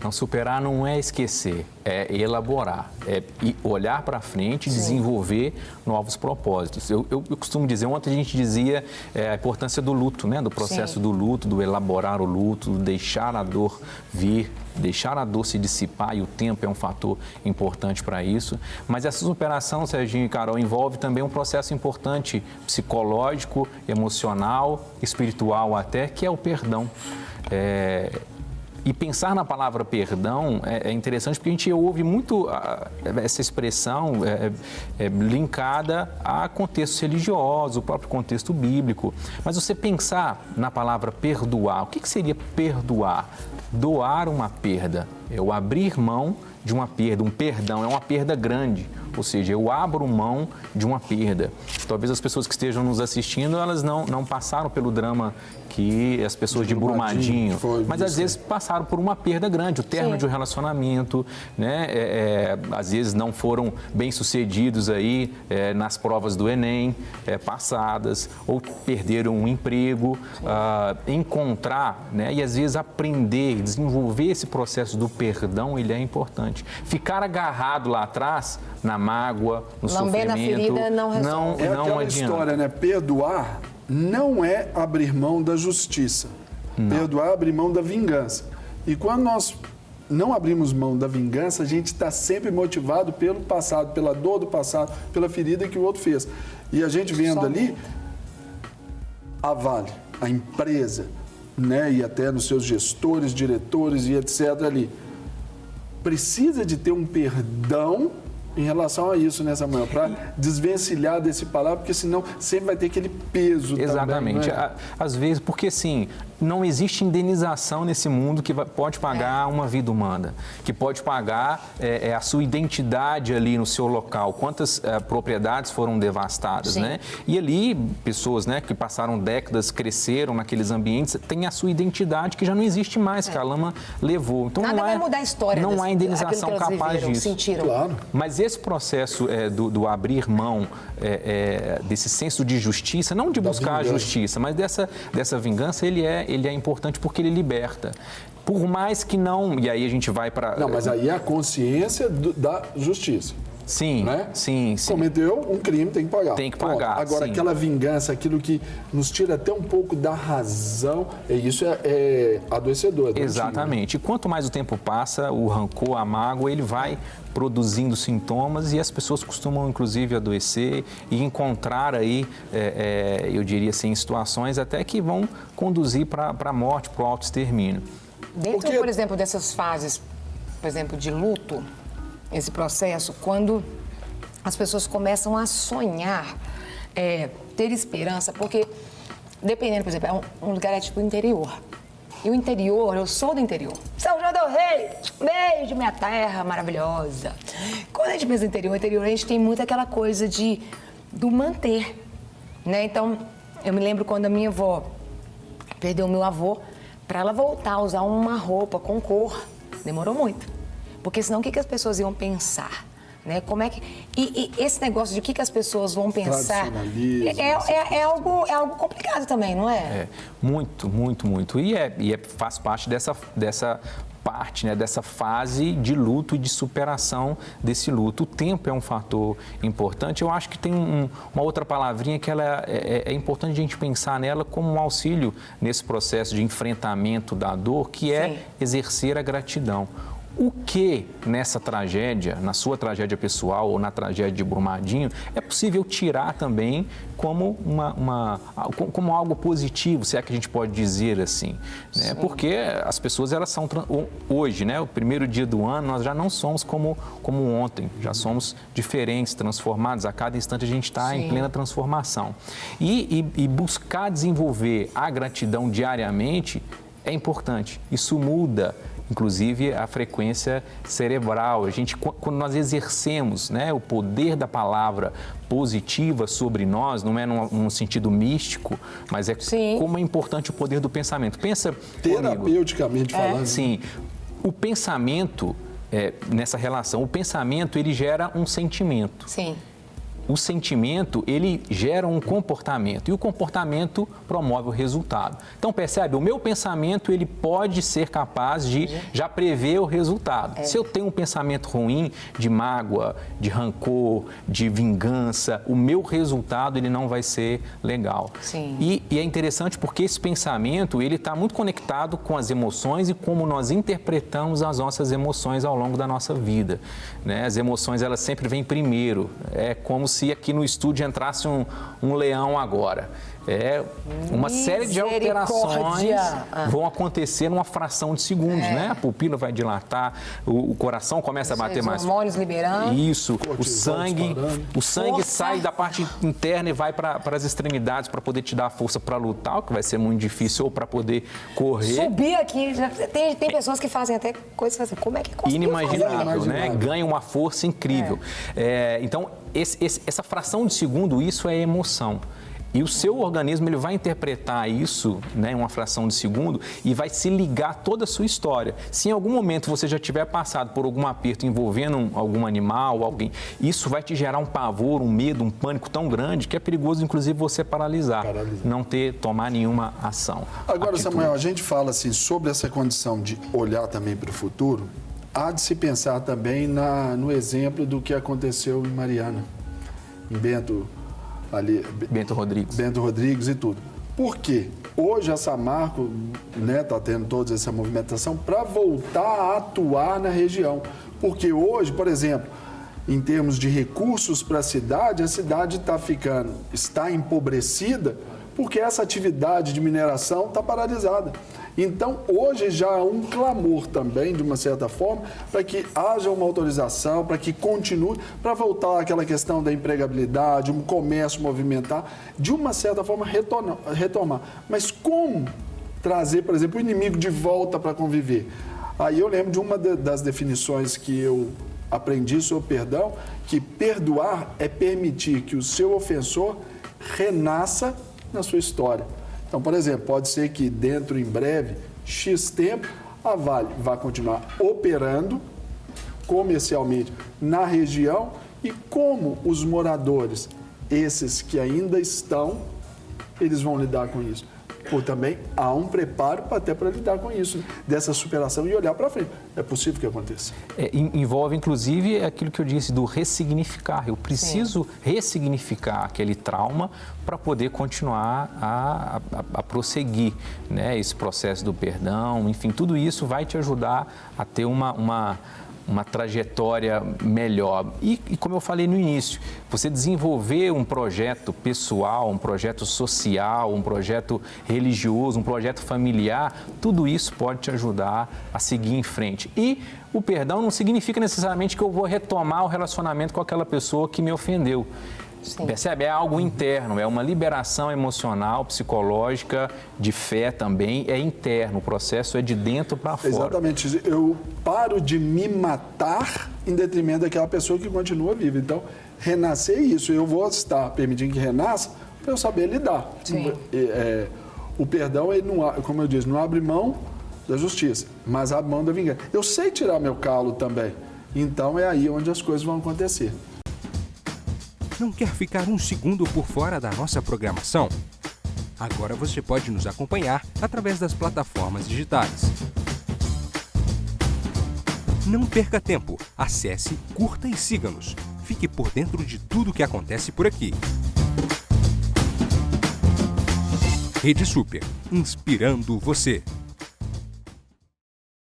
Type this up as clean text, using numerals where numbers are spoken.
Não, superar não é esquecer, é elaborar, é olhar para frente e desenvolver novos propósitos. Eu costumo dizer, ontem a gente dizia a importância do luto, né? Do processo do luto, do elaborar o luto, do deixar a dor vir, deixar a dor se dissipar, e o tempo é um fator importante para isso. Mas essa superação, Serginho e Carol, envolve também um processo importante psicológico, emocional, espiritual até, que é o perdão. E pensar na palavra perdão é interessante porque a gente ouve muito essa expressão linkada a contextos religiosos, o próprio contexto bíblico. Mas você pensar na palavra perdoar, o que seria perdoar? Doar uma perda, eu abrir mão de uma perda, um perdão, é uma perda grande. Ou seja, eu abro mão de uma perda. Talvez as pessoas que estejam nos assistindo, elas não passaram pelo drama que as pessoas de Brumadinho, mas às vezes passaram por uma perda grande, o término de um relacionamento, né? Às vezes não foram bem-sucedidos aí nas provas do Enem passadas, ou perderam um emprego, encontrar, né? E às vezes aprender, desenvolver esse processo do perdão, ele é importante. Ficar agarrado lá atrás, na mágoa, no sofrimento, a ferida não resolve. É aquela história, né? Perdoar não é abrir mão da justiça. Não. Perdoar é abrir mão da vingança. E quando nós não abrimos mão da vingança, a gente está sempre motivado pelo passado, pela dor do passado, pela ferida que o outro fez. E a gente vendo ali a Vale, a empresa, né? E até nos seus gestores, diretores e etc. ali, precisa de ter um perdão em relação a isso, né, Samuel? Para desvencilhar desse palavra, porque senão sempre vai ter aquele peso. Exatamente. Também, né? Às vezes, porque assim, não existe indenização nesse mundo que pode pagar uma vida humana, que pode pagar a sua identidade ali no seu local. Quantas propriedades foram devastadas, né? E ali, pessoas, né, que passaram décadas, cresceram naqueles ambientes, têm a sua identidade que já não existe mais, que a lama levou. Então, nada vai mudar a história. Não há indenização capaz disso. Sentiram. Claro. Mas esse processo do abrir mão desse senso de justiça, não de buscar a justiça, mas dessa vingança, ele é importante porque ele liberta. Por mais que não... E aí a gente vai para... Não, mas aí é a consciência da justiça. Sim, né? sim. Cometeu um crime, tem que pagar. Tem que pagar, agora, sim. Aquela vingança, aquilo que nos tira até um pouco da razão, isso é adoecedor. Exatamente. E quanto mais o tempo passa, o rancor, a mágoa, ele vai produzindo sintomas e as pessoas costumam, inclusive, adoecer e encontrar aí, eu diria assim, situações até que vão conduzir para a morte, para o autoextermínio. Dentro, por exemplo, dessas fases, por exemplo, de luto, esse processo, quando as pessoas começam a sonhar, ter esperança, porque, dependendo, por exemplo, um lugar tipo o interior. E o interior, eu sou do interior. São João del Rei, beijo, minha terra maravilhosa. Quando a gente pensa no interior, a gente tem muito aquela coisa do manter, né? Então, eu me lembro quando a minha avó perdeu o meu avô, para ela voltar a usar uma roupa com cor, demorou muito. Porque senão o que as pessoas iam pensar? Né? Como é que... E esse negócio de o que as pessoas vão pensar é algo complicado também, não é? Muito, muito, muito. E faz parte dessa parte, né, dessa fase de luto e de superação desse luto. O tempo é um fator importante. Eu acho que tem uma outra palavrinha que ela é importante a gente pensar nela como um auxílio nesse processo de enfrentamento da dor, que é exercer a gratidão. O que nessa tragédia, na sua tragédia pessoal ou na tragédia de Brumadinho, é possível tirar também como como algo positivo, se é que a gente pode dizer assim, né? Porque as pessoas, elas são hoje, né? O primeiro dia do ano, nós já não somos como ontem, já somos diferentes, transformados. A cada instante a gente está em plena transformação. E buscar desenvolver a gratidão diariamente é importante. Isso muda, inclusive, a frequência cerebral. Quando nós exercemos, né, o poder da palavra positiva sobre nós, não é num sentido místico, mas como é importante o poder do pensamento. Pensa, terapeuticamente falando. Sim, o pensamento, nessa relação, o pensamento, ele gera um sentimento. Sim. o sentimento, ele gera um comportamento e o comportamento promove o resultado. Então, percebe? O meu pensamento, ele pode ser capaz de já prever o resultado. Se eu tenho um pensamento ruim, de mágoa, de rancor, de vingança, o meu resultado, ele não vai ser legal. Sim. E é interessante porque esse pensamento, ele está muito conectado com as emoções e como nós interpretamos as nossas emoções ao longo da nossa vida, né? As emoções, elas sempre vêm primeiro. É como se aqui no estúdio entrasse um leão agora. Uma série de alterações vão acontecer numa fração de segundos, né? A pupila vai dilatar, o coração começa a bater mais. Os hormônios liberando. Isso, o sangue Força. sai da parte interna e vai para as extremidades para poder te dar força para lutar, o que vai ser muito difícil, ou para poder correr. Subir aqui, tem pessoas que fazem até coisas assim, como é que conseguiu Inimaginável, né? Ganha uma força incrível. Então, essa fração de segundo, isso é emoção. E o seu organismo, ele vai interpretar isso, né, em uma fração de segundo, e vai se ligar toda a sua história. Se em algum momento você já tiver passado por algum aperto envolvendo algum animal, alguém, isso vai te gerar um pavor, um medo, um pânico tão grande que é perigoso, inclusive, você paralisar. Não tomar nenhuma ação. Agora, Samuel, a gente fala assim sobre essa condição de olhar também para o futuro. Há de se pensar também no exemplo do que aconteceu em Mariana, em Bento Rodrigues e tudo. Por quê? Hoje a Samarco, né, está tendo toda essa movimentação para voltar a atuar na região. Porque hoje, por exemplo, em termos de recursos para a cidade está empobrecida porque essa atividade de mineração está paralisada. Então, hoje já há um clamor também, de uma certa forma, para que haja uma autorização, para que continue, para voltar àquela questão da empregabilidade, um comércio movimentar, de uma certa forma retomar. Mas como trazer, por exemplo, o inimigo de volta para conviver? Aí eu lembro de uma das definições que eu aprendi sobre perdão, que perdoar é permitir que o seu ofensor renasça na sua história. Então, por exemplo, pode ser que dentro, em breve, X tempo, a Vale vai continuar operando comercialmente na região e como os moradores, esses que ainda estão, eles vão lidar com isso. Ou também há um preparo até para lidar com isso, dessa superação e olhar para frente. É possível que aconteça. Envolve, inclusive, aquilo que eu disse do ressignificar. Eu preciso ressignificar aquele trauma para poder continuar a prosseguir, né, esse processo do perdão. Enfim, tudo isso vai te ajudar a ter uma trajetória melhor. E como eu falei no início, você desenvolver um projeto pessoal, um projeto social, um projeto religioso, um projeto familiar, tudo isso pode te ajudar a seguir em frente. E o perdão não significa necessariamente que eu vou retomar o relacionamento com aquela pessoa que me ofendeu. Sim. Percebe? É algo interno, é uma liberação emocional, psicológica, de fé também, é interno, o processo é de dentro para fora. Exatamente, eu paro de me matar em detrimento daquela pessoa que continua viva. Então, renascer isso, eu vou estar permitindo que renasça para eu saber lidar. Sim. O perdão, ele não, como eu disse, não abre mão da justiça, mas abre mão da vingança. Eu sei tirar meu calo também, então é aí onde as coisas vão acontecer. Não quer ficar um segundo por fora da nossa programação? Agora você pode nos acompanhar através das plataformas digitais. Não perca tempo. Acesse, curta e siga-nos. Fique por dentro de tudo o que acontece por aqui. Rede Super, inspirando você.